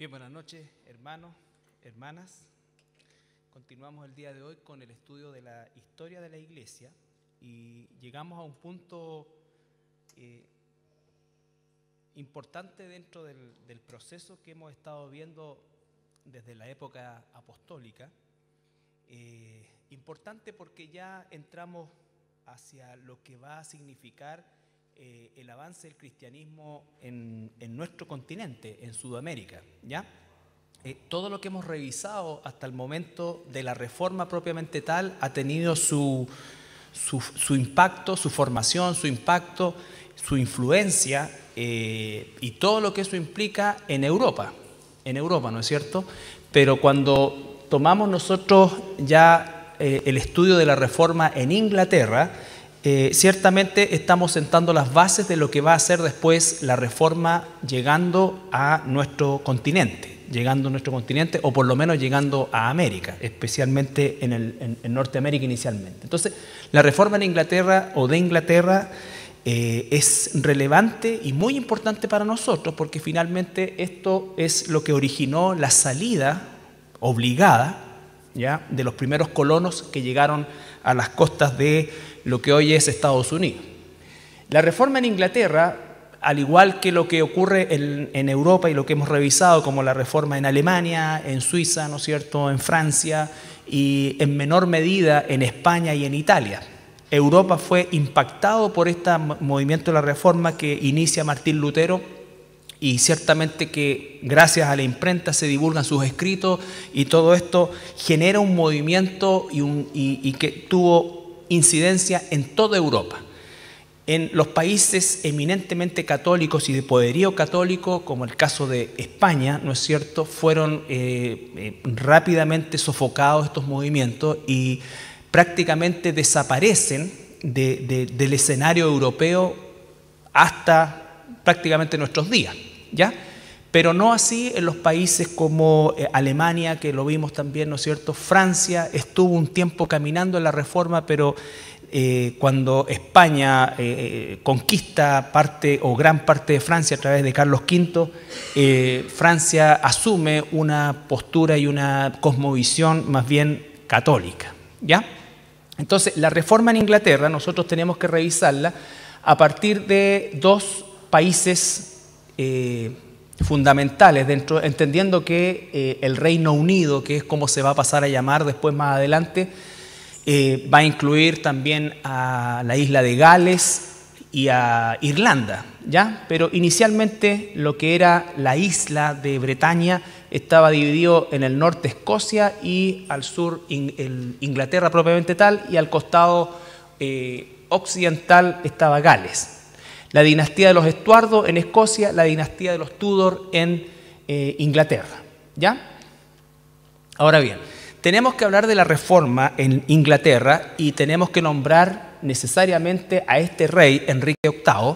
Bien, buenas noches, hermanos, hermanas. Continuamos el día de hoy con el estudio de la historia de la Iglesia y llegamos a un punto importante dentro del proceso que hemos estado viendo desde la época apostólica. Importante porque ya entramos hacia lo que va a significar el avance del cristianismo en nuestro continente, en Sudamérica, ¿ya? Todo lo que hemos revisado hasta el momento de la reforma propiamente tal ha tenido su impacto, su formación, su impacto, su influencia y todo lo que eso implica en Europa, ¿no es cierto? Pero cuando tomamos nosotros ya el estudio de la reforma en Inglaterra, ciertamente estamos sentando las bases de lo que va a ser después la reforma llegando a nuestro continente, o por lo menos llegando a América, especialmente en Norteamérica inicialmente. Entonces, la reforma en Inglaterra o de Inglaterra es relevante y muy importante para nosotros porque finalmente esto es lo que originó la salida obligada, ¿ya?, de los primeros colonos que llegaron a las costas de lo que hoy es Estados Unidos. La reforma en Inglaterra, al igual que lo que ocurre en Europa y lo que hemos revisado, como la reforma en Alemania, en Suiza, ¿no es cierto?, en Francia y en menor medida en España y en Italia. Europa fue impactado por este movimiento de la reforma que inicia Martín Lutero y ciertamente que gracias a la imprenta se divulgan sus escritos y todo esto genera un movimiento y que tuvo incidencia en toda Europa. En los países eminentemente católicos y de poderío católico, como el caso de España, ¿no es cierto?, fueron rápidamente sofocados estos movimientos y prácticamente desaparecen del escenario europeo hasta prácticamente nuestros días, ¿ya? Pero no así en los países como Alemania, que lo vimos también, ¿no es cierto? Francia estuvo un tiempo caminando en la reforma, pero cuando España conquista parte o gran parte de Francia a través de Carlos V, Francia asume una postura y una cosmovisión más bien católica, ¿ya? Entonces, la reforma en Inglaterra nosotros tenemos que revisarla a partir de dos países fundamentales dentro, entendiendo que el Reino Unido, que es como se va a pasar a llamar después más adelante, va a incluir también a la isla de Gales y a Irlanda, ¿ya? Pero inicialmente lo que era la isla de Bretaña estaba dividido en el norte Escocia y al sur Inglaterra propiamente tal, y al costado occidental estaba Gales. La dinastía de los Estuardo en Escocia, la dinastía de los Tudor en Inglaterra, ¿ya? Ahora bien, tenemos que hablar de la reforma en Inglaterra y tenemos que nombrar necesariamente a este rey, Enrique VIII,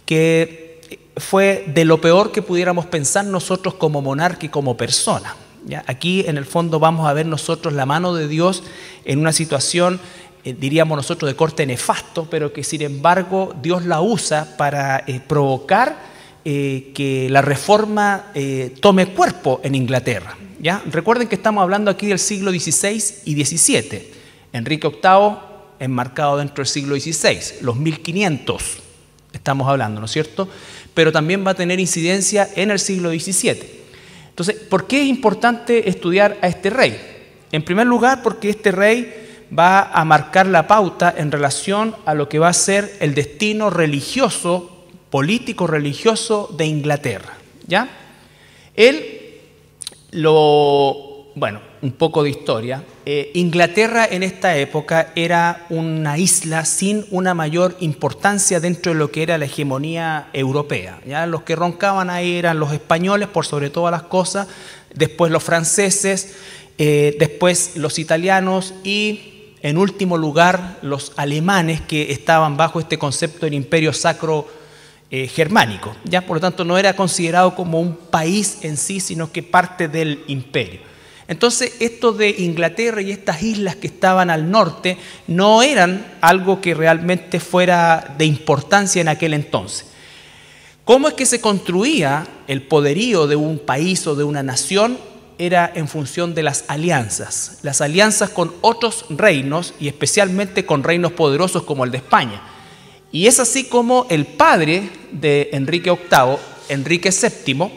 que fue de lo peor que pudiéramos pensar nosotros como monarca y como persona, ¿ya? Aquí en el fondo vamos a ver nosotros la mano de Dios en una situación diríamos nosotros de corte nefasto, pero que sin embargo Dios la usa para provocar que la reforma tome cuerpo en Inglaterra, ¿ya? Recuerden que estamos hablando aquí del siglo XVI y XVII. Enrique VIII enmarcado dentro del siglo XVI, los 1500 estamos hablando, ¿no es cierto? Pero también va a tener incidencia en el siglo XVII. Entonces, ¿por qué es importante estudiar a este rey? En primer lugar, porque este rey va a marcar la pauta en relación a lo que va a ser el destino religioso, político-religioso de Inglaterra, ¿ya? Bueno, un poco de historia. Inglaterra en esta época era una isla sin una mayor importancia dentro de lo que era la hegemonía europea, ¿ya? Los que roncaban ahí eran los españoles, por sobre todas las cosas, después los franceses, después los italianos y en último lugar los alemanes, que estaban bajo este concepto del imperio sacro germánico, ¿ya? Por lo tanto no era considerado como un país en sí, sino que parte del imperio. Entonces esto de Inglaterra y estas islas que estaban al norte no eran algo que realmente fuera de importancia en aquel entonces. ¿Cómo es que se construía el poderío de un país o de una nación? Era en función de las alianzas con otros reinos y especialmente con reinos poderosos como el de España. Y es así como el padre de Enrique VIII, Enrique VII,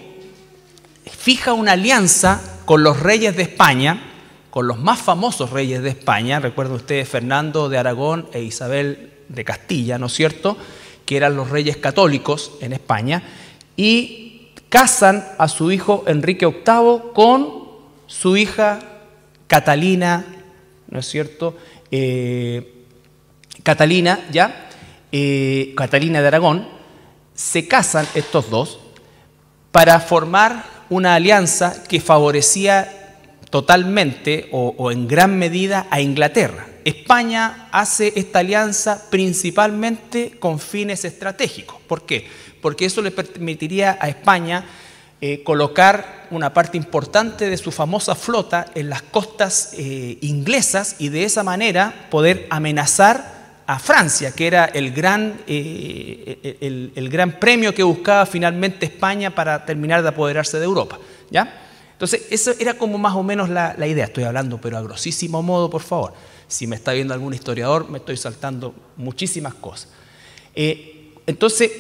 fija una alianza con los reyes de España, con los más famosos reyes de España. Recuerden ustedes Fernando de Aragón e Isabel de Castilla, ¿no es cierto?, que eran los reyes católicos en España, y casan a su hijo Enrique VIII con su hija Catalina, ¿no es cierto?, Catalina de Aragón. Se casan estos dos para formar una alianza que favorecía totalmente o en gran medida a Inglaterra. España hace esta alianza principalmente con fines estratégicos. ¿Por qué? Porque eso le permitiría a España colocar una parte importante de su famosa flota en las costas inglesas y de esa manera poder amenazar a Francia, que era el gran premio que buscaba finalmente España para terminar de apoderarse de Europa, ¿ya? Entonces, eso era como más o menos la idea. Estoy hablando, pero a grosísimo modo, por favor. Si me está viendo algún historiador, me estoy saltando muchísimas cosas. Entonces,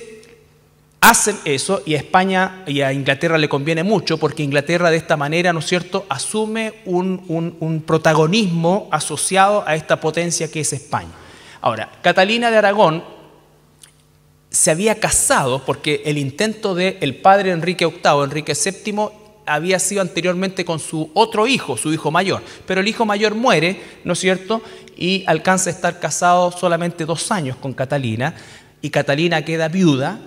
hacen eso y a España y a Inglaterra le conviene mucho porque Inglaterra de esta manera, ¿no es cierto?, asume un protagonismo asociado a esta potencia que es España. Ahora, Catalina de Aragón se había casado porque el intento del padre Enrique VIII, Enrique VII, había sido anteriormente con su otro hijo, su hijo mayor. Pero el hijo mayor muere, ¿no es cierto?, y alcanza a estar casado solamente 2 años con Catalina, y Catalina queda viuda,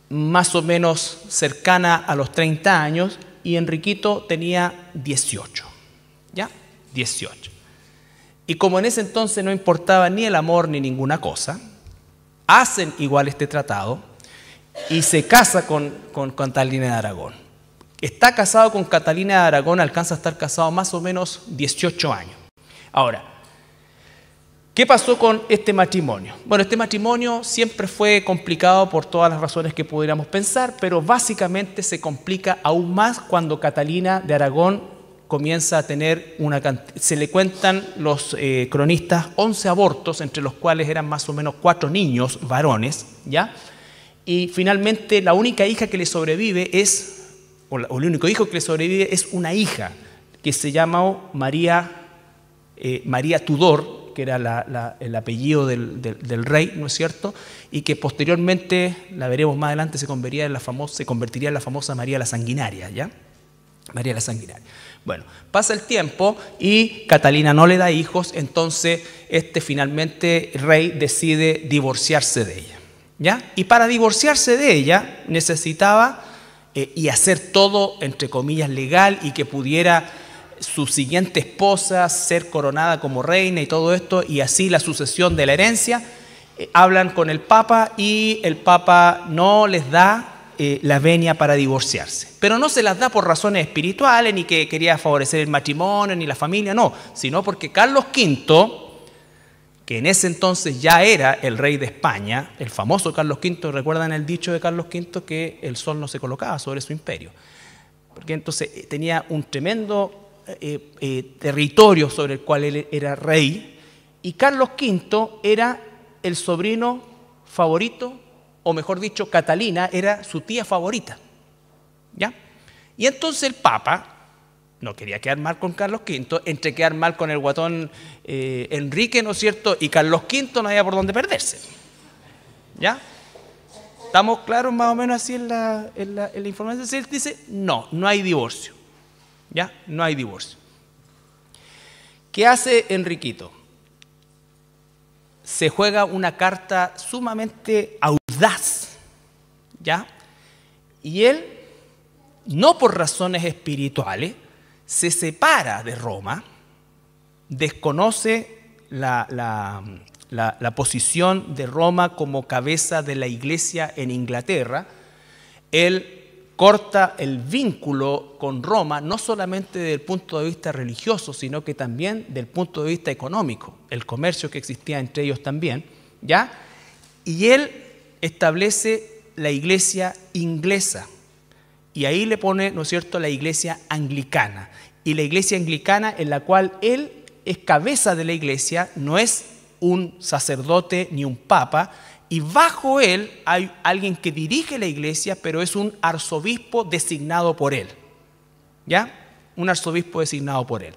más o menos cercana a los 30 años, y Enriquito tenía 18, ¿ya? 18. Y como en ese entonces no importaba ni el amor ni ninguna cosa, hacen igual este tratado y se casa con Catalina de Aragón. Está casado con Catalina de Aragón, alcanza a estar casado más o menos 18 años. Ahora, ¿qué pasó con este matrimonio? Bueno, este matrimonio siempre fue complicado por todas las razones que pudiéramos pensar, pero básicamente se complica aún más cuando Catalina de Aragón comienza a tener se le cuentan los cronistas 11 abortos, entre los cuales eran más o menos 4 niños varones, ¿ya? Y finalmente la única hija que le sobrevive o el único hijo que le sobrevive es una hija que se llama María Tudor, que era el apellido del rey, ¿no es cierto? Y que posteriormente, la veremos más adelante, se convertiría en la famosa María la Sanguinaria, ¿ya? María la Sanguinaria. Bueno, pasa el tiempo y Catalina no le da hijos, entonces finalmente el rey decide divorciarse de ella, ¿ya? Y para divorciarse de ella necesitaba y hacer todo, entre comillas, legal y que pudiera su siguiente esposa ser coronada como reina y todo esto, y así la sucesión de la herencia. Hablan con el Papa y el Papa no les da la venia para divorciarse. Pero no se las da por razones espirituales, ni que quería favorecer el matrimonio, ni la familia, no, sino porque Carlos V, que en ese entonces ya era el rey de España, el famoso Carlos V, ¿recuerdan el dicho de Carlos V? Que el sol no se colocaba sobre su imperio, porque entonces tenía un tremendo territorio sobre el cual él era rey, y Carlos V era el sobrino favorito, o mejor dicho, Catalina era su tía favorita, ¿ya? Y entonces el Papa no quería quedar mal con Carlos V, entre quedar mal con el guatón Enrique, ¿no es cierto?, y Carlos V no había por dónde perderse, ¿ya? ¿Estamos claros más o menos así en la información? Él dice, no hay divorcio, ¿ya? No hay divorcio. ¿Qué hace Enriquito? Se juega una carta sumamente audaz, ¿ya? Y él, no por razones espirituales, se separa de Roma, desconoce la posición de Roma como cabeza de la iglesia en Inglaterra. Él corta el vínculo con Roma, no solamente desde el punto de vista religioso, sino que también del punto de vista económico, el comercio que existía entre ellos también, ¿ya? Y él establece la iglesia inglesa. Y ahí le pone, ¿no es cierto?, la iglesia anglicana. Y la iglesia anglicana en la cual él es cabeza de la iglesia, no es un sacerdote ni un papa, y bajo él hay alguien que dirige la iglesia, pero es un arzobispo designado por él. ¿Ya? Un arzobispo designado por él.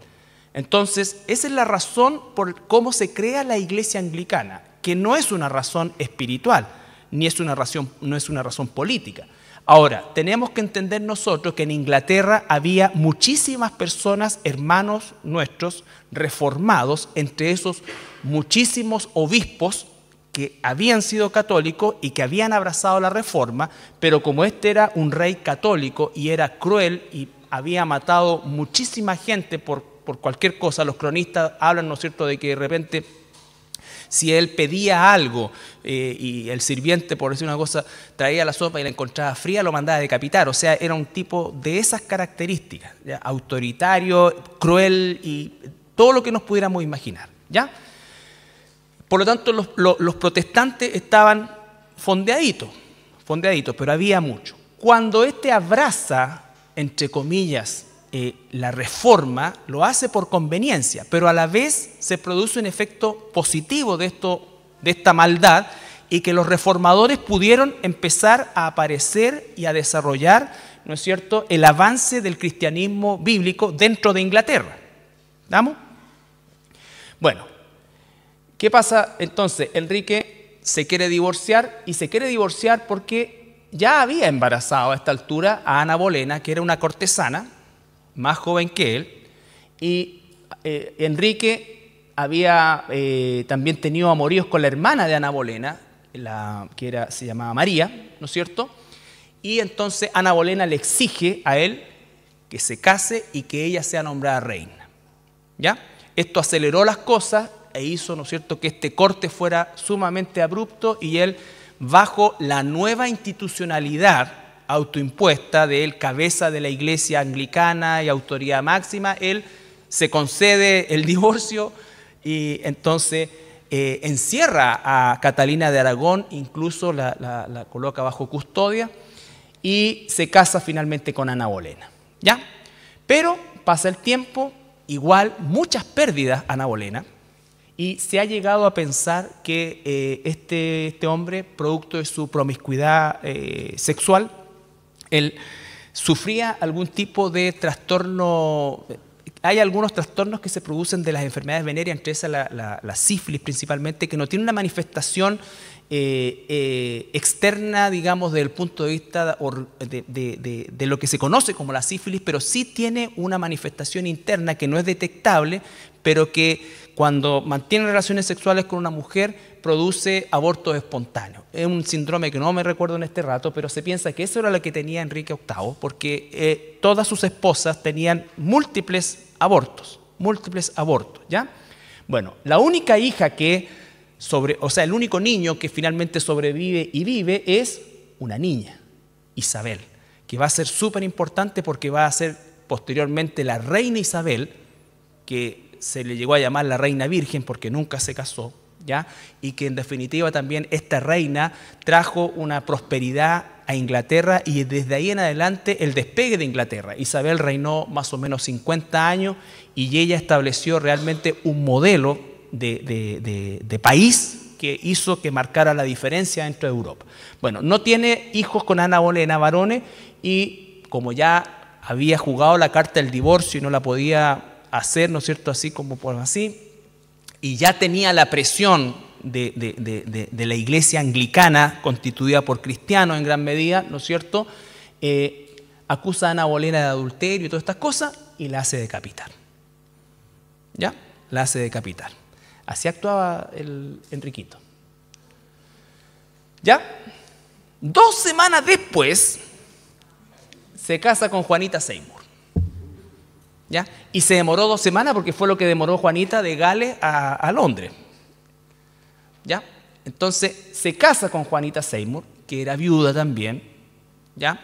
Entonces, esa es la razón por cómo se crea la iglesia anglicana, que no es una razón espiritual, ni es una razón, no es una razón política. Ahora, tenemos que entender nosotros que en Inglaterra había muchísimas personas, hermanos nuestros, reformados, entre esos muchísimos obispos que habían sido católicos y que habían abrazado la reforma, pero como este era un rey católico y era cruel y había matado muchísima gente por cualquier cosa, los cronistas hablan, ¿no es cierto?, de que de repente si él pedía algo y el sirviente, por decir una cosa, traía la sopa y la encontraba fría, lo mandaba a decapitar. O sea, era un tipo de esas características, ¿ya? Autoritario, cruel y todo lo que nos pudiéramos imaginar, ¿ya? Por lo tanto, los protestantes estaban fondeaditos, pero había mucho. Cuando este abraza, entre comillas, la reforma, lo hace por conveniencia, pero a la vez se produce un efecto positivo de esta maldad, y que los reformadores pudieron empezar a aparecer y a desarrollar, ¿no es cierto?, el avance del cristianismo bíblico dentro de Inglaterra. ¿Vamos? Bueno, ¿qué pasa entonces? Enrique se quiere divorciar, y se quiere divorciar porque ya había embarazado a esta altura a Ana Bolena, que era una cortesana, más joven que él, y Enrique había también tenido amoríos con la hermana de Ana Bolena, se llamaba María, ¿no es cierto? Y entonces Ana Bolena le exige a él que se case y que ella sea nombrada reina. ¿Ya? Esto aceleró las cosas e hizo, ¿no es cierto?, que este corte fuera sumamente abrupto, y él, bajo la nueva institucionalidad autoimpuesta de él, cabeza de la iglesia anglicana y autoridad máxima, él se concede el divorcio y entonces encierra a Catalina de Aragón, incluso la coloca bajo custodia, y se casa finalmente con Ana Bolena. ¿Ya? Pero pasa el tiempo, igual muchas pérdidas a Ana Bolena, y se ha llegado a pensar que este hombre, producto de su promiscuidad sexual, él sufría algún tipo de trastorno. Hay algunos trastornos que se producen de las enfermedades venéreas, entre esas la sífilis principalmente, que no tiene una manifestación externa, digamos, desde el punto de vista de lo que se conoce como la sífilis, pero sí tiene una manifestación interna que no es detectable, pero que cuando mantiene relaciones sexuales con una mujer produce abortos espontáneos. Es un síndrome que no me recuerdo en este rato, pero se piensa que eso era lo que tenía Enrique VIII, porque todas sus esposas tenían múltiples abortos, ¿ya? Bueno, la única hija el único niño que finalmente sobrevive y vive es una niña, Isabel, que va a ser súper importante porque va a ser posteriormente la reina Isabel, que se le llegó a llamar la reina virgen porque nunca se casó, ¿ya? Y que en definitiva también esta reina trajo una prosperidad a Inglaterra, y desde ahí en adelante el despegue de Inglaterra. Isabel reinó más o menos 50 años y ella estableció realmente un modelo de país que hizo que marcara la diferencia dentro de Europa. Bueno, no tiene hijos con Ana Bolena, varones, y como ya había jugado la carta del divorcio y no la podía hacer, ¿no es cierto?, así como por así, y ya tenía la presión de la iglesia anglicana, constituida por cristianos en gran medida, ¿no es cierto?, acusa a Ana Bolena de adulterio y todas estas cosas y la hace decapitar. ¿Ya? La hace decapitar. Así actuaba el Enriquito. ¿Ya? 2 semanas después se casa con Juanita Seymour. ¿Ya? Y se demoró 2 semanas porque fue lo que demoró Juanita de Gales a Londres. ¿Ya? Entonces se casa con Juanita Seymour, que era viuda también, ¿ya?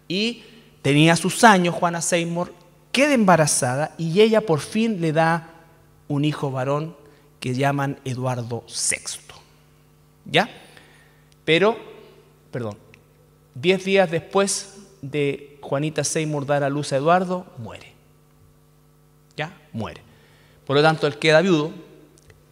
Y tenía sus años Juana Seymour, queda embarazada y ella por fin le da un hijo varón que llaman Eduardo VI. ¿Ya? Pero, perdón, 10 días después de Juanita Seymour dar a luz a Eduardo, muere. ¿Ya? Muere. Por lo tanto, él queda viudo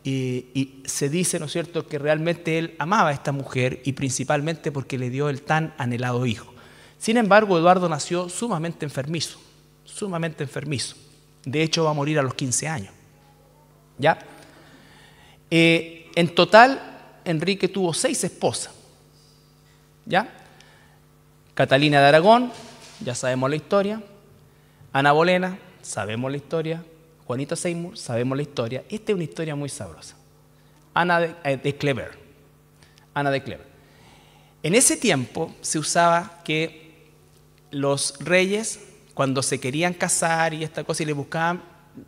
y se dice, ¿no es cierto?, que realmente él amaba a esta mujer y principalmente porque le dio el tan anhelado hijo. Sin embargo, Eduardo nació sumamente enfermizo, sumamente enfermizo. De hecho, va a morir a los 15 años. ¿Ya? En total, Enrique tuvo 6 esposas. ¿Ya? Catalina de Aragón, ya sabemos la historia. Ana Bolena, sabemos la historia. Juanita Seymour, sabemos la historia. Esta es una historia muy sabrosa. Ana de Clever. Ana de Clever. En ese tiempo se usaba que los reyes, cuando se querían casar y esta cosa y le buscaban,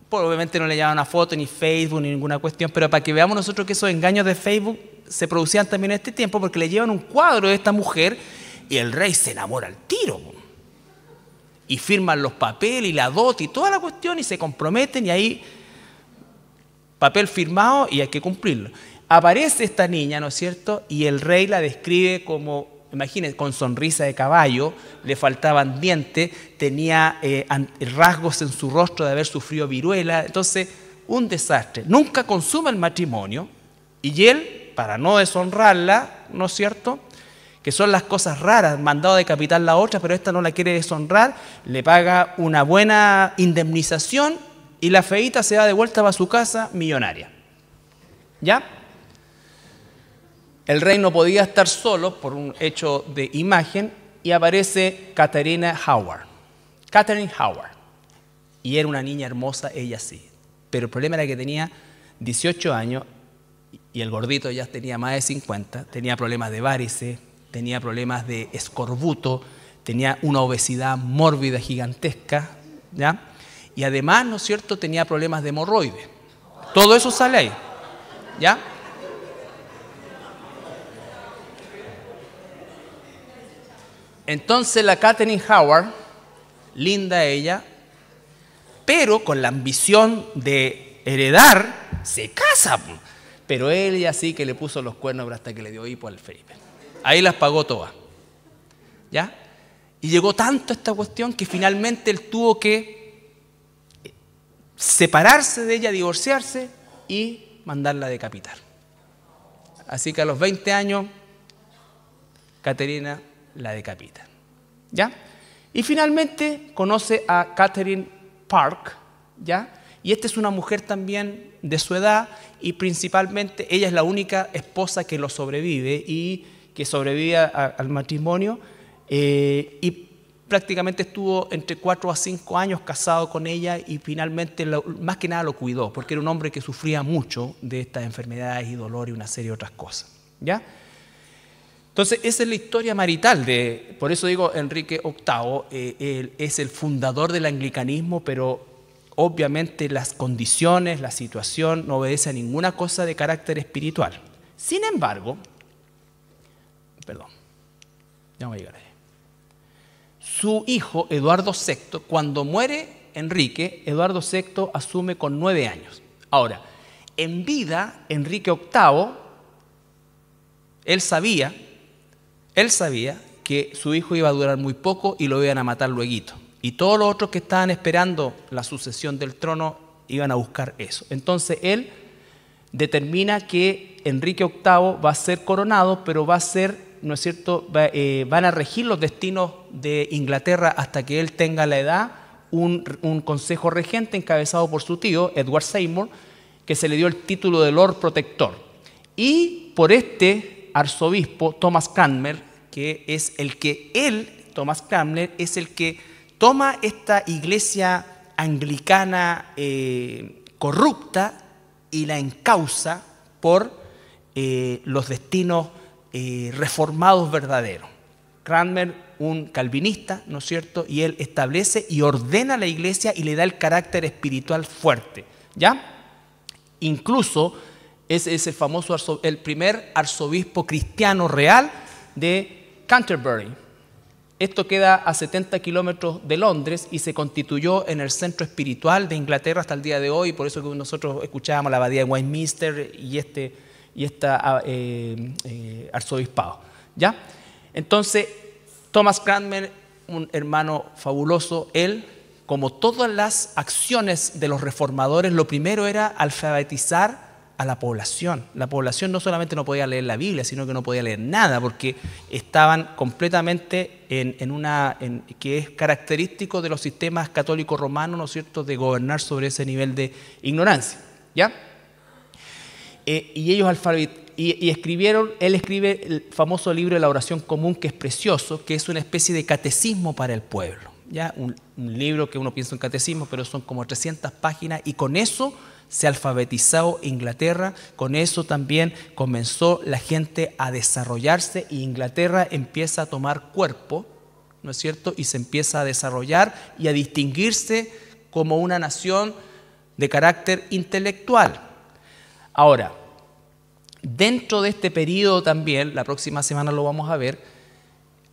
pues obviamente no le llevaban una foto, ni Facebook, ni ninguna cuestión, pero para que veamos nosotros que esos engaños de Facebook se producían también en este tiempo, porque le llevan un cuadro de esta mujer y el rey se enamora al tiro. Y firman los papeles y la dote y toda la cuestión y se comprometen y ahí papel firmado y hay que cumplirlo. Aparece esta niña, ¿no es cierto? Y el rey la describe como, imagínense, con sonrisa de caballo, le faltaban dientes, tenía rasgos en su rostro de haber sufrido viruela. Entonces, un desastre. Nunca consuma el matrimonio y él, para no deshonrarla, ¿no es cierto?, que son las cosas raras, mandado a decapitar la otra, pero esta no la quiere deshonrar, le paga una buena indemnización y la feíta se va de vuelta para su casa millonaria. ¿Ya? El rey no podía estar solo por un hecho de imagen y aparece Catherine Howard. Catherine Howard. Y era una niña hermosa, ella sí. Pero el problema era que tenía 18 años y el gordito ya tenía más de 50, tenía problemas de varices, tenía problemas de escorbuto, tenía una obesidad mórbida gigantesca, ¿ya? Y además, ¿no es cierto?, tenía problemas de hemorroides. Todo eso sale ahí, ¿ya? Entonces la Catherine Howard, linda ella, pero con la ambición de heredar, se casa. Pero ella sí que le puso los cuernos hasta que le dio hipo al Felipe. Ahí las pagó todas. ¿Ya? Y llegó tanto esta cuestión que finalmente él tuvo que separarse de ella, divorciarse y mandarla a decapitar. Así que a los 20 años, Caterina la decapita. ¿Ya? Y finalmente conoce a Catherine Park, ¿ya? Y esta es una mujer también de su edad y principalmente ella es la única esposa que lo sobrevive y que sobrevive al matrimonio y prácticamente estuvo entre 4 a 5 años casado con ella y finalmente más que nada lo cuidó porque era un hombre que sufría mucho de estas enfermedades y dolor y una serie de otras cosas. ¿Ya? Entonces esa es la historia marital por eso digo Enrique VIII él es el fundador del anglicanismo, pero obviamente las condiciones, la situación no obedece a ninguna cosa de carácter espiritual. Sin embargo, perdón, ya voy a llegar ahí. Su hijo, Eduardo VI, cuando muere Enrique, Eduardo VI asume con 9 años. Ahora, en vida, Enrique VIII, él sabía que su hijo iba a durar muy poco y lo iban a matar lueguito. Y todos los otros que estaban esperando la sucesión del trono iban a buscar eso. Entonces él determina que Enrique VIII va a ser coronado, pero va a ser, ¿no es cierto?, van a regir los destinos de Inglaterra hasta que él tenga la edad, un consejo regente encabezado por su tío, Edward Seymour, que se le dio el título de Lord Protector. Y por este arzobispo, Thomas Cranmer, que es el que Thomas Cranmer, es el que toma esta iglesia anglicana corrupta y la encausa por los destinos reformados verdaderos. Cranmer, un calvinista, ¿no es cierto? Y él establece y ordena la iglesia y le da el carácter espiritual fuerte, ¿ya? Incluso ese es el primer arzobispo cristiano real de Canterbury. Esto queda a 70 kilómetros de Londres y se constituyó en el centro espiritual de Inglaterra hasta el día de hoy, por eso que nosotros escuchábamos la abadía de Westminster y este arzobispado. ¿Ya? Entonces, Thomas Cranmer, un hermano fabuloso, él, como todas las acciones de los reformadores, lo primero era alfabetizar a la población. La población no solamente no podía leer la Biblia, sino que no podía leer nada, porque estaban completamente que es característico de los sistemas católicos romanos, ¿no es cierto?, de gobernar sobre ese nivel de ignorancia, ¿ya? Y ellos escribieron, él escribe el famoso libro de la oración común, que es precioso, que es una especie de catecismo para el pueblo, ¿ya? Un libro que uno piensa en catecismo, pero son como 300 páginas, y con eso se alfabetizó Inglaterra, con eso también comenzó la gente a desarrollarse, y Inglaterra empieza a tomar cuerpo, ¿no es cierto?, y se empieza a desarrollar y a distinguirse como una nación de carácter intelectual. Ahora, dentro de este periodo también, la próxima semana lo vamos a ver,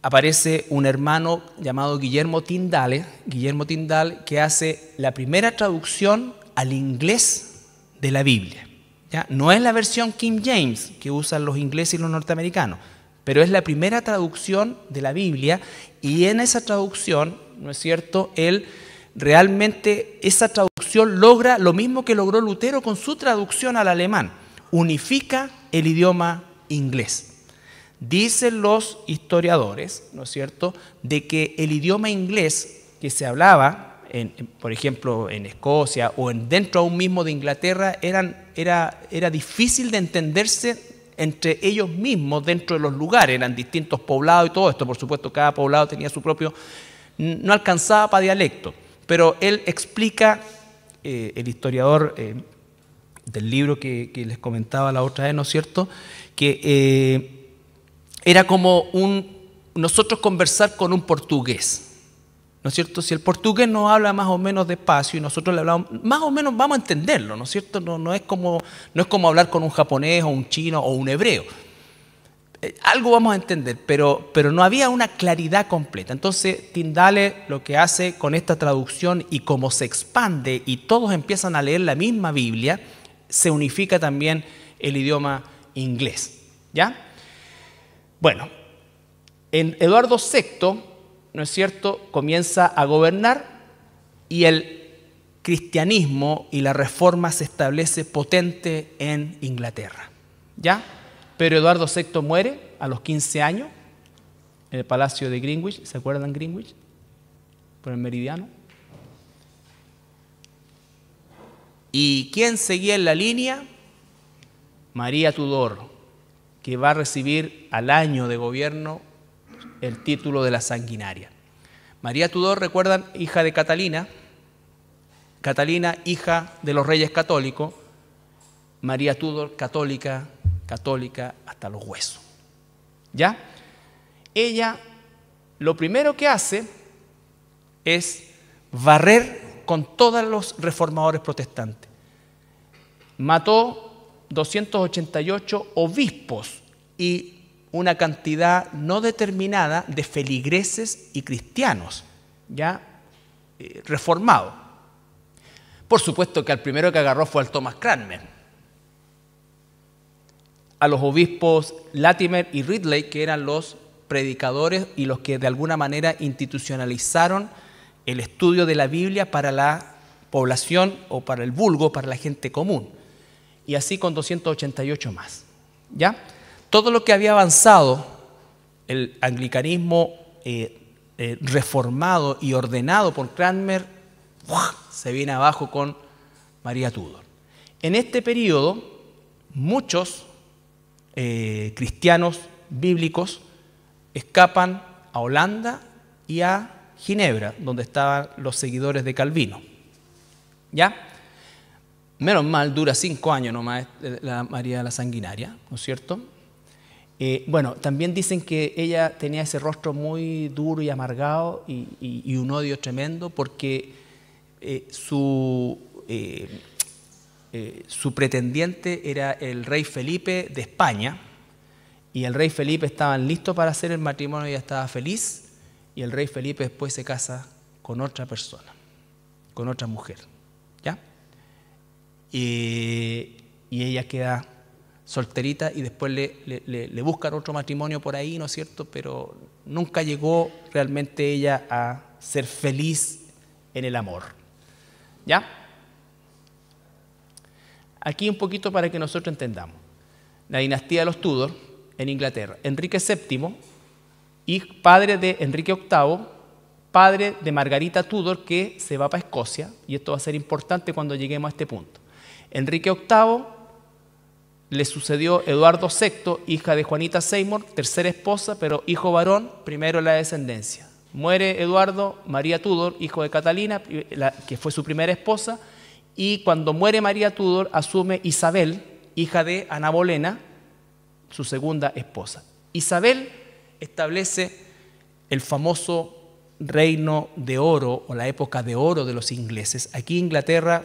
aparece un hermano llamado Guillermo Tyndale, que hace la primera traducción al inglés de la Biblia, ¿ya? No es la versión King James que usan los ingleses y los norteamericanos, pero es la primera traducción de la Biblia, y en esa traducción, ¿no es cierto?, él realmente, esa traducción logra lo mismo que logró Lutero con su traducción al alemán: unifica el idioma inglés. Dicen los historiadores, ¿no es cierto?, de que el idioma inglés que se hablaba, por ejemplo, en Escocia o dentro aún mismo de Inglaterra, era difícil de entenderse entre ellos mismos dentro de los lugares. Eran distintos poblados y todo esto. Por supuesto, cada poblado tenía su propio, no alcanzaba para dialecto. Pero él explica, el historiador del libro que les comentaba la otra vez, ¿no es cierto?, que era como nosotros conversar con un portugués, ¿no es cierto? Si el portugués nos habla más o menos despacio y nosotros le hablamos, más o menos vamos a entenderlo, ¿no es cierto? No es como hablar con un japonés o un chino o un hebreo. Algo vamos a entender, pero no había una claridad completa. Entonces Tyndale lo que hace con esta traducción, y como se expande y todos empiezan a leer la misma Biblia, se unifica también el idioma inglés, ¿ya? Bueno, en Eduardo VI, ¿no es cierto?, comienza a gobernar, y el cristianismo y la reforma se establece potente en Inglaterra, ¿ya? Pero Eduardo VI muere a los 15 años en el Palacio de Greenwich. ¿Se acuerdan Greenwich? Por el meridiano. ¿Y quién seguía en la línea? María Tudor, que va a recibir al año de gobierno el título de la sanguinaria. María Tudor, recuerdan, hija de Catalina, hija de los reyes católicos. María Tudor, católica hasta los huesos, ¿ya? Ella lo primero que hace es barrer con todos los reformadores protestantes. Mató 288 obispos y una cantidad no determinada de feligreses y cristianos, ya reformados. Por supuesto que al primero que agarró fue al Thomas Cranmer. A los obispos Latimer y Ridley, que eran los predicadores y los que de alguna manera institucionalizaron el estudio de la Biblia para la población o para el vulgo, para la gente común. Y así con 288 más, ¿ya? Todo lo que había avanzado el anglicanismo reformado y ordenado por Cranmer, se viene abajo con María Tudor. En este periodo, muchos cristianos bíblicos escapan a Holanda y a Ginebra, donde estaban los seguidores de Calvino, ¿ya? Menos mal, dura 5 años nomás la María la Sanguinaria, ¿no es cierto? Bueno, también dicen que ella tenía ese rostro muy duro y amargado y un odio tremendo, porque su pretendiente era el rey Felipe de España, y el rey Felipe estaban listos para hacer el matrimonio, ya estaba feliz, y el rey Felipe después se casa con otra persona, con otra mujer, ¿ya? Y ella queda solterita, y después le buscan otro matrimonio por ahí, ¿no es cierto? Pero nunca llegó realmente ella a ser feliz en el amor. ¿Ya? Aquí un poquito para que nosotros entendamos. La dinastía de los Tudor en Inglaterra. Enrique VII, padre de Enrique VIII, padre de Margarita Tudor, que se va para Escocia, y esto va a ser importante cuando lleguemos a este punto. Enrique VIII le sucedió Eduardo VI, hija de Juanita Seymour, tercera esposa, pero hijo varón, primero en la descendencia. Muere Eduardo, María Tudor, hijo de Catalina, que fue su primera esposa, y cuando muere María Tudor asume Isabel, hija de Ana Bolena, su segunda esposa. Isabel establece el famoso reino de oro, o la época de oro de los ingleses. Aquí Inglaterra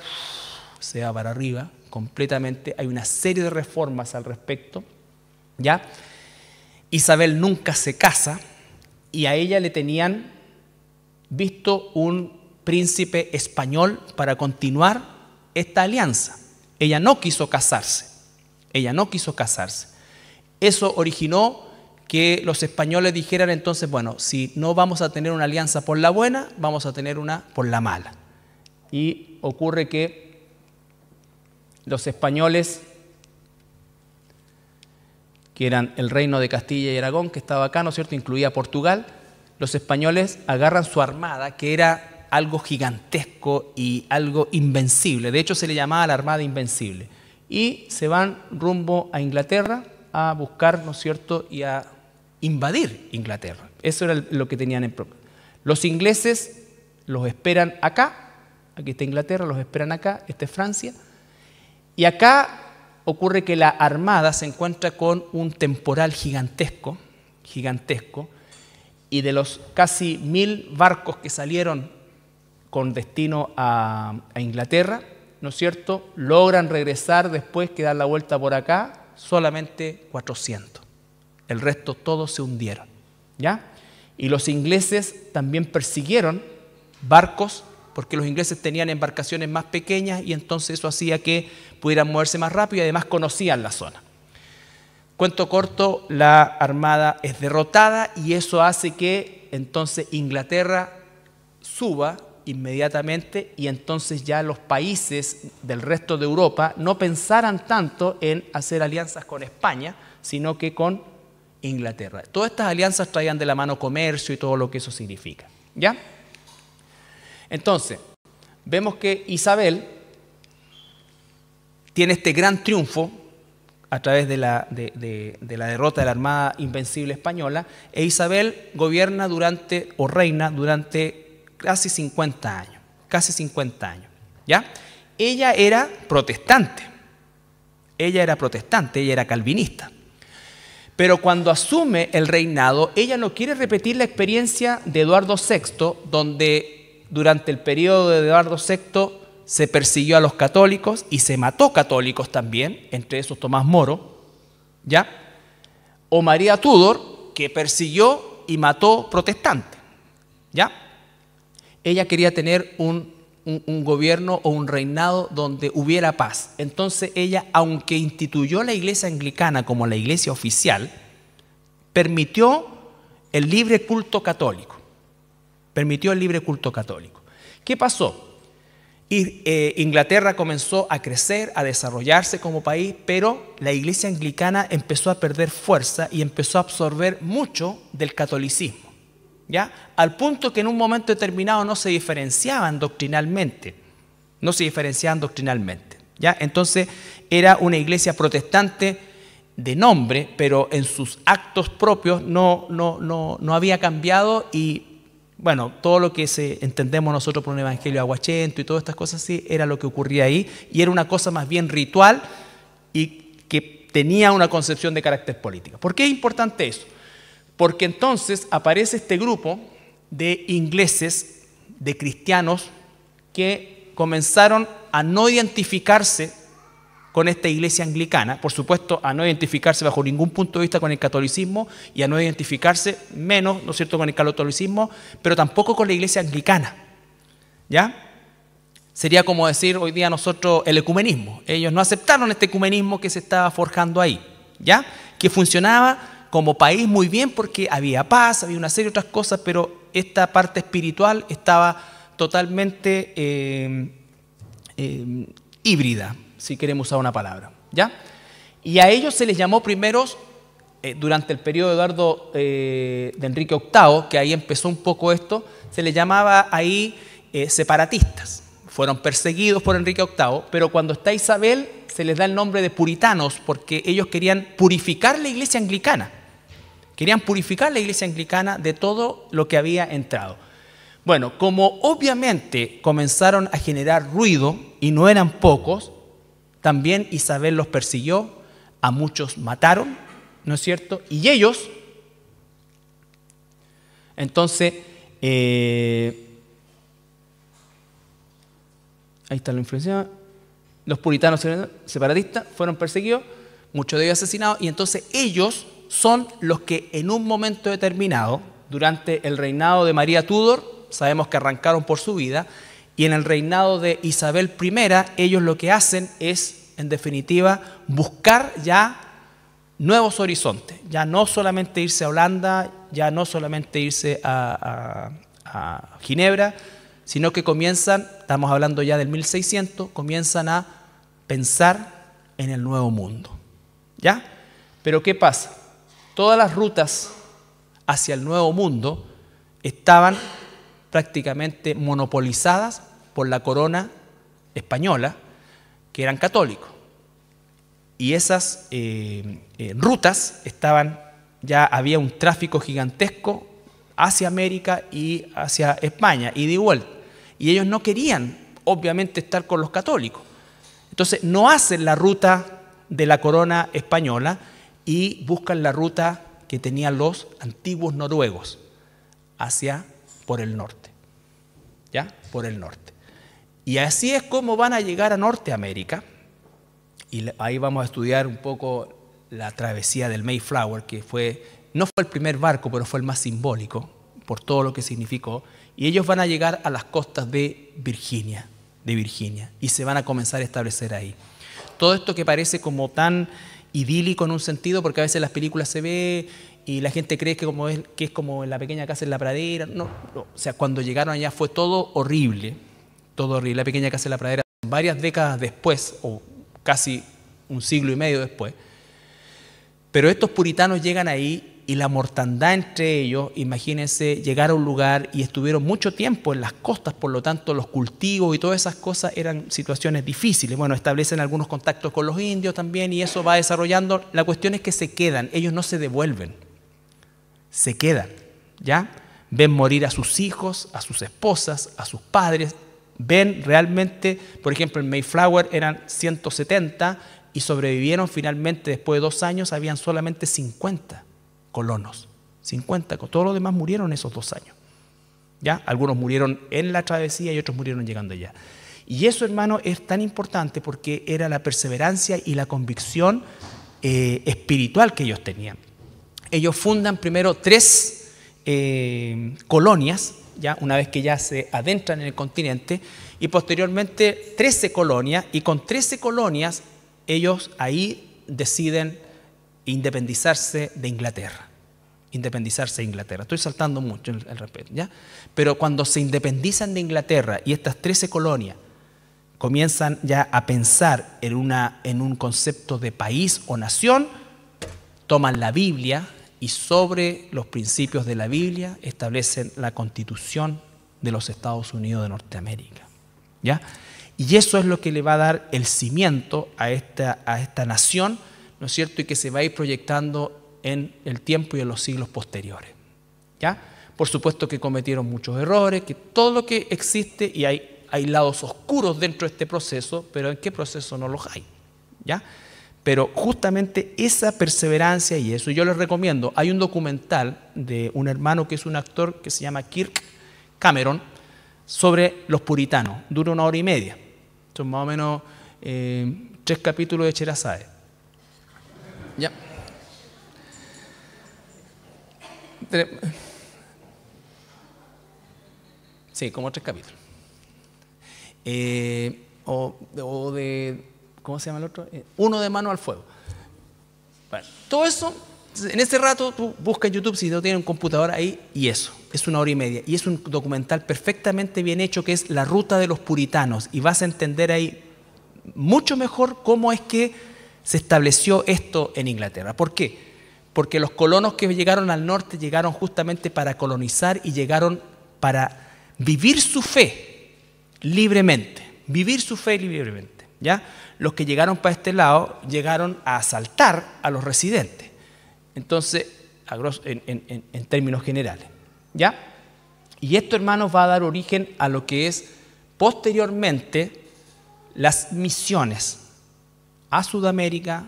se va para arriba completamente, hay una serie de reformas al respecto, ¿ya? Isabel nunca se casa, y a ella le tenían visto un príncipe español para continuar esta alianza. Ella no quiso casarse, Eso originó que los españoles dijeran entonces, bueno, si no vamos a tener una alianza por la buena, vamos a tener una por la mala. Y ocurre que los españoles, que eran el reino de Castilla y Aragón, que estaba acá, ¿no es cierto?, incluía Portugal, los españoles agarran su armada, que era algo gigantesco y algo invencible. De hecho, se le llamaba la Armada Invencible. Y se van rumbo a Inglaterra a buscar, ¿no es cierto?, y a invadir Inglaterra. Eso era lo que tenían en propósito. Los ingleses los esperan acá, aquí está Inglaterra, los esperan acá, esta es Francia, y acá ocurre que la armada se encuentra con un temporal gigantesco, y de los casi 1000 barcos que salieron con destino a Inglaterra, ¿no es cierto?, logran regresar después que dar la vuelta por acá, solamente 400. El resto todos se hundieron, ¿ya? Y los ingleses también persiguieron barcos, porque los ingleses tenían embarcaciones más pequeñas, y entonces eso hacía que pudieran moverse más rápido, y además conocían la zona. Cuento corto, la armada es derrotada, y eso hace que entonces Inglaterra suba inmediatamente, y entonces ya los países del resto de Europa no pensaran tanto en hacer alianzas con España, sino que con Inglaterra. Todas estas alianzas traían de la mano comercio y todo lo que eso significa, ¿ya? Entonces, vemos que Isabel tiene este gran triunfo a través de la derrota de la Armada Invencible Española, e Isabel gobierna reina durante casi 50 años, ¿ya? Ella era protestante, ella era calvinista. Pero cuando asume el reinado, ella no quiere repetir la experiencia de Eduardo VI, donde durante el periodo de Eduardo VI se persiguió a los católicos y se mató católicos también, entre esos Tomás Moro, ¿ya? O María Tudor, que persiguió y mató protestantes, ¿ya? Ella quería tener un gobierno o un reinado donde hubiera paz. Entonces ella, aunque instituyó la iglesia anglicana como la iglesia oficial, permitió el libre culto católico. ¿Qué pasó? Inglaterra comenzó a crecer, a desarrollarse como país, pero la iglesia anglicana empezó a perder fuerza y empezó a absorber mucho del catolicismo, ¿ya? Al punto que en un momento determinado no se diferenciaban doctrinalmente, ¿ya? Entonces era una iglesia protestante de nombre, pero en sus actos propios no había cambiado, y bueno, todo lo que entendemos nosotros por un evangelio aguachento y todas estas cosas así, era lo que ocurría ahí, y era una cosa más bien ritual y que tenía una concepción de carácter político. ¿Por qué es importante eso? Porque entonces aparece este grupo de ingleses, de cristianos, que comenzaron a no identificarse con esta iglesia anglicana, por supuesto a no identificarse bajo ningún punto de vista con el catolicismo, y a no identificarse menos, ¿no es cierto?, con el catolicismo, pero tampoco con la iglesia anglicana, ¿ya? Sería como decir hoy día nosotros el ecumenismo. Ellos no aceptaron este ecumenismo que se estaba forjando ahí, ¿ya? Que funcionaba como país muy bien porque había paz, había una serie de otras cosas, pero esta parte espiritual estaba totalmente híbrida, si queremos usar una palabra, ¿ya? Y a ellos se les llamó primeros, durante el periodo de Eduardo de Enrique VIII, que ahí empezó un poco esto, se les llamaba ahí separatistas. Fueron perseguidos por Enrique VIII, pero cuando está Isabel se les da el nombre de puritanos porque ellos querían purificar la iglesia anglicana. Querían purificar la iglesia anglicana de todo lo que había entrado. Bueno, como obviamente comenzaron a generar ruido y no eran pocos, también Isabel los persiguió, a muchos mataron, ¿no es cierto? Y ellos, entonces, ahí está la influencia. Los puritanos separatistas fueron perseguidos, muchos de ellos asesinados, y entonces ellos son los que en un momento determinado, durante el reinado de María Tudor, sabemos que arrancaron por su vida, y en el reinado de Isabel I, ellos lo que hacen es, en definitiva, buscar ya nuevos horizontes, ya no solamente irse a Holanda, ya no solamente irse a Ginebra, sino que comienzan, estamos hablando ya del 1600, comienzan a pensar en el nuevo mundo, ¿ya? Pero ¿qué pasa? Todas las rutas hacia el nuevo mundo estaban prácticamente monopolizadas por la corona española, que eran católicos. Y esas rutas estaban, ya había un tráfico gigantesco hacia América y hacia España, ida y vuelta. Y ellos no querían, obviamente, estar con los católicos. Entonces, no hacen la ruta de la corona española y buscan la ruta que tenían los antiguos noruegos, hacia por el norte, ¿ya? Por el norte. Y así es como van a llegar a Norteamérica. Y ahí vamos a estudiar un poco la travesía del Mayflower, que no fue el primer barco, pero fue el más simbólico por todo lo que significó. Y ellos van a llegar a las costas de Virginia, y se van a comenzar a establecer ahí. Todo esto que parece como tan idílico en un sentido, porque a veces en las películas se ve y la gente cree que es como en La pequeña casa en la pradera. No. O sea, cuando llegaron allá fue todo horrible, todo horrible. La pequeña casa en la pradera, varias décadas después, o casi un siglo y medio después. Pero estos puritanos llegan ahí y la mortandad entre ellos, imagínense, llegar a un lugar y estuvieron mucho tiempo en las costas, por lo tanto los cultivos y todas esas cosas eran situaciones difíciles. Bueno, establecen algunos contactos con los indios también y eso va desarrollando. La cuestión es que se quedan, ellos no se devuelven, se quedan, ¿ya? Ven morir a sus hijos, a sus esposas, a sus padres, ven realmente, por ejemplo, en Mayflower eran 170 y sobrevivieron finalmente, después de 2 años, habían solamente 50 colonos, 50, todos los demás murieron esos 2 años, ¿ya? Algunos murieron en la travesía y otros murieron llegando allá. Y eso, hermano, es tan importante porque era la perseverancia y la convicción espiritual que ellos tenían. Ellos fundan primero 3 colonias, ¿ya? Una vez que ya se adentran en el continente, y posteriormente 13 colonias, y con 13 colonias ellos ahí deciden independizarse de Inglaterra. Estoy saltando mucho el respeto, ¿ya? Pero cuando se independizan de Inglaterra y estas 13 colonias comienzan ya a pensar en un concepto de país o nación, toman la Biblia y sobre los principios de la Biblia establecen la Constitución de los Estados Unidos de Norteamérica, ¿ya? Y eso es lo que le va a dar el cimiento a esta nación, ¿no es cierto? Y que se va a ir proyectando en el tiempo y en los siglos posteriores, ¿ya? Por supuesto que cometieron muchos errores, que todo lo que existe, y hay lados oscuros dentro de este proceso, pero ¿en qué proceso no los hay? ¿Ya? Pero justamente esa perseverancia y eso, yo les recomiendo, hay un documental de un hermano que es un actor que se llama Kirk Cameron sobre los puritanos, dura 1 hora y media, son más o menos 3 capítulos de Sherazade. ¿Ya? Sí, como 3 capítulos. o de, ¿cómo se llama el otro? Uno de Mano al Fuego. Bueno, todo eso, en ese rato tú buscas en YouTube, si no tienes un computador ahí, y eso, es 1 hora y media. Y es un documental perfectamente bien hecho que es La Ruta de los Puritanos. Y vas a entender ahí mucho mejor cómo es que se estableció esto en Inglaterra. ¿Por qué? Porque los colonos que llegaron al norte llegaron justamente para colonizar y llegaron para vivir su fe libremente. Vivir su fe libremente, ¿ya? Los que llegaron para este lado llegaron a asaltar a los residentes. Entonces, en términos generales, ¿ya? Y esto, hermanos, va a dar origen a lo que es posteriormente las misiones a Sudamérica,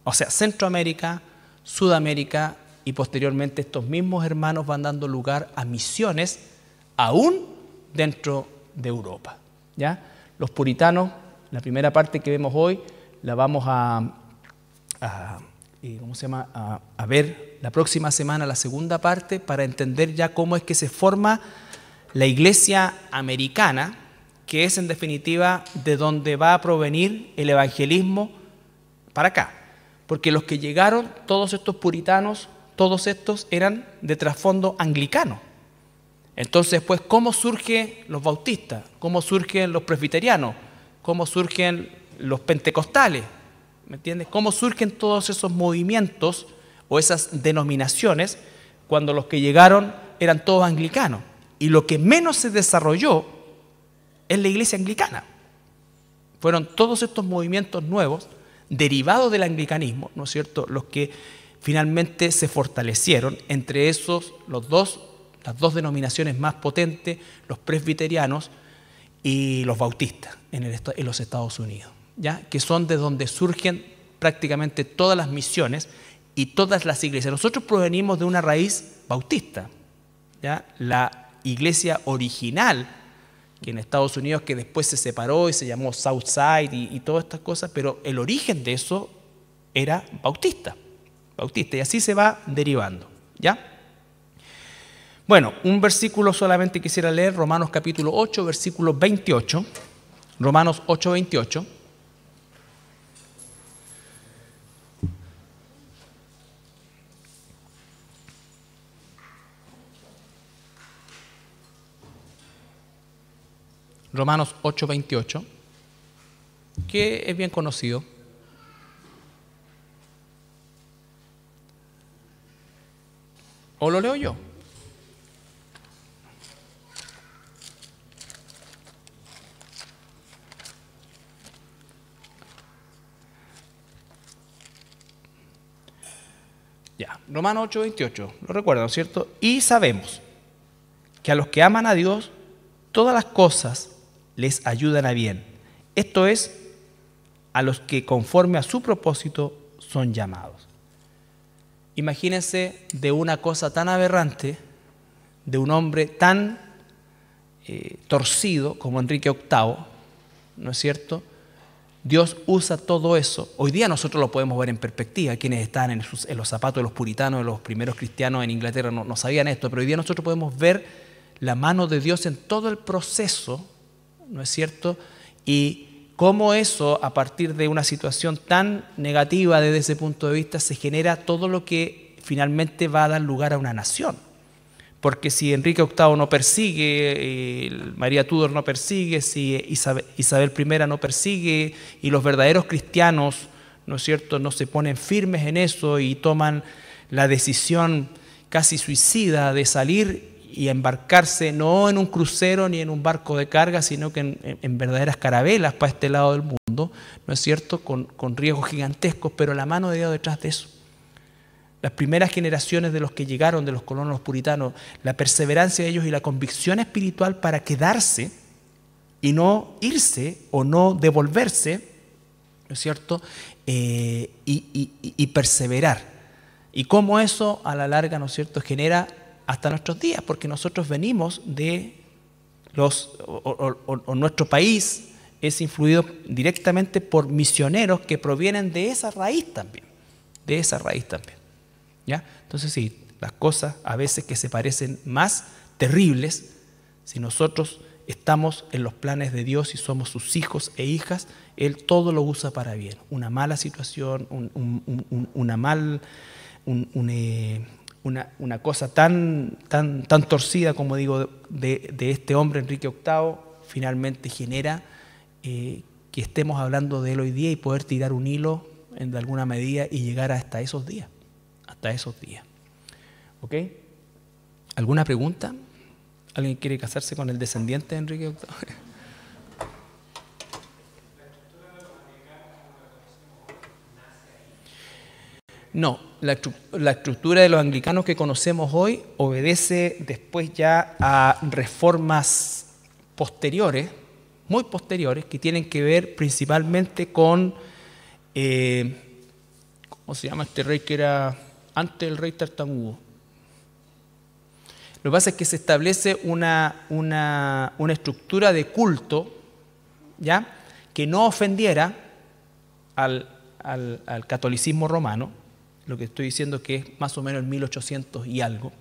o sea, Centroamérica, Sudamérica, y posteriormente estos mismos hermanos van dando lugar a misiones aún dentro de Europa, ¿ya? Los puritanos, la primera parte que vemos hoy, la vamos a ver la próxima semana, la segunda parte, para entender ya cómo es que se forma la iglesia americana, que es en definitiva de donde va a provenir el evangelismo para acá. Porque los que llegaron, todos estos puritanos, todos estos eran de trasfondo anglicano. Entonces, pues, ¿cómo surgen los bautistas? ¿Cómo surgen los presbiterianos? ¿Cómo surgen los pentecostales? ¿Me entiendes? ¿Cómo surgen todos esos movimientos o esas denominaciones cuando los que llegaron eran todos anglicanos? Y lo que menos se desarrolló es la iglesia anglicana. Fueron todos estos movimientos nuevos derivados del anglicanismo, ¿no es cierto?, los que finalmente se fortalecieron, entre esos las dos denominaciones más potentes, los presbiterianos y los bautistas en los Estados Unidos, ¿ya? Que son de donde surgen prácticamente todas las misiones y todas las iglesias. Nosotros provenimos de una raíz bautista, ¿ya? La iglesia original, que en Estados Unidos, que después se separó y se llamó Southside y todas estas cosas, pero el origen de eso era bautista, y así se va derivando, ¿ya? Bueno, un versículo solamente quisiera leer, Romanos capítulo 8, versículo 28, Romanos 8, 28. Romanos 8, 28, que es bien conocido. ¿O lo leo yo? Ya, Romanos 8, 28, lo recuerdan, ¿cierto? Y sabemos que a los que aman a Dios, todas las cosas les ayudan a bien. Esto es, a los que conforme a su propósito son llamados. Imagínense de una cosa tan aberrante, de un hombre tan torcido como Enrique VIII, ¿no es cierto? Dios usa todo eso. Hoy día nosotros lo podemos ver en perspectiva. Quienes están en los zapatos de los puritanos, de los primeros cristianos en Inglaterra, no sabían esto, pero hoy día nosotros podemos ver la mano de Dios en todo el proceso, ¿no es cierto? Y cómo eso, a partir de una situación tan negativa desde ese punto de vista, se genera todo lo que finalmente va a dar lugar a una nación. Porque si Enrique VIII no persigue, María Tudor no persigue, si Isabel I no persigue, y los verdaderos cristianos, ¿no es cierto?, no se ponen firmes en eso y toman la decisión casi suicida de salir y embarcarse no en un crucero ni en un barco de carga, sino que en verdaderas carabelas para este lado del mundo, ¿no es cierto?, con riesgos gigantescos, pero la mano de Dios detrás de eso. Las primeras generaciones de los que llegaron, de los colonos puritanos, la perseverancia de ellos y la convicción espiritual para quedarse y no irse o no devolverse, ¿no es cierto?, y perseverar. Y cómo eso a la larga, ¿no es cierto?, genera hasta nuestros días, porque nosotros venimos de nuestro país es influido directamente por misioneros que provienen de esa raíz también, ¿ya? Entonces sí, las cosas a veces que se parecen más terribles, si nosotros estamos en los planes de Dios y somos sus hijos e hijas, Él todo lo usa para bien. Una mala situación, una cosa tan torcida, como digo, de este hombre, Enrique VIII, finalmente genera que estemos hablando de él hoy día y poder tirar un hilo de alguna medida y llegar hasta esos días. ¿Ok? ¿Alguna pregunta? ¿Alguien quiere casarse con el descendiente de Enrique VIII? No, la estructura de los anglicanos que conocemos hoy obedece después ya a reformas posteriores, muy posteriores, que tienen que ver principalmente con, ¿cómo se llama este rey que era antes del rey tartamudo? Lo que pasa es que se establece una estructura de culto, ¿ya?, que no ofendiera al catolicismo romano. Lo que estoy diciendo que es más o menos en 1800 y algo,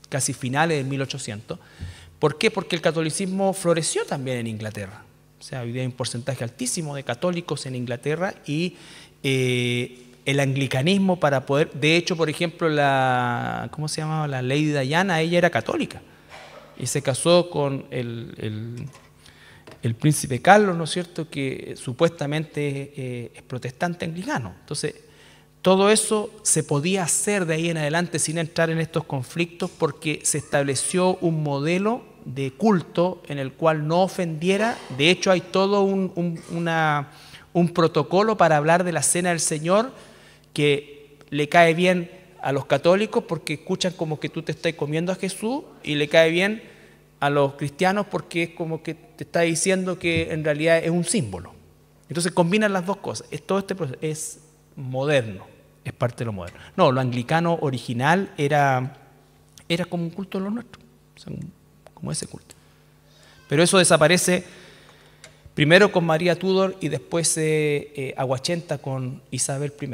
casi finales de 1800. ¿Por qué? Porque el catolicismo floreció también en Inglaterra. O sea, había un porcentaje altísimo de católicos en Inglaterra y el anglicanismo para poder... De hecho, por ejemplo, ¿cómo se llamaba? La Lady Diana, ella era católica y se casó con el príncipe Carlos, ¿no es cierto?, que supuestamente es protestante anglicano. Entonces, todo eso se podía hacer de ahí en adelante sin entrar en estos conflictos porque se estableció un modelo de culto en el cual no ofendiera. De hecho, hay todo un protocolo para hablar de la Cena del Señor que le cae bien a los católicos porque escuchan como que tú te estás comiendo a Jesús, y le cae bien a los cristianos porque es como que te está diciendo que en realidad es un símbolo. Entonces combinan las dos cosas. Todo este proceso es moderno, es parte de lo moderno. No, lo anglicano original era como un culto de lo nuestro, o sea, como ese culto. Pero eso desaparece primero con María Tudor y después aguachenta con Isabel I.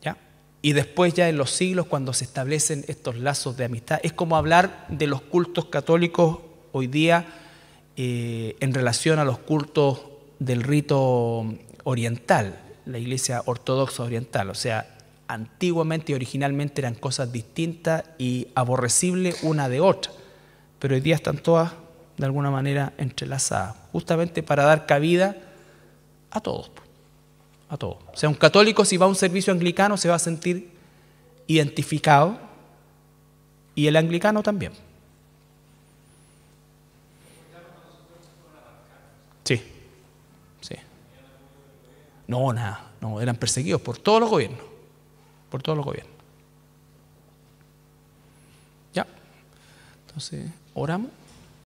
¿Ya? Y después ya en los siglos, cuando se establecen estos lazos de amistad, es como hablar de los cultos católicos hoy día en relación a los cultos del rito oriental, la Iglesia Ortodoxa Oriental. O sea, antiguamente y originalmente eran cosas distintas y aborrecibles una de otra, pero hoy día están todas de alguna manera entrelazadas, justamente para dar cabida a todos. A todos. O sea, un católico, si va a un servicio anglicano, se va a sentir identificado, y el anglicano también. Sí, sí. No, nada, no, eran perseguidos por todos los gobiernos, Ya. Entonces, oramos.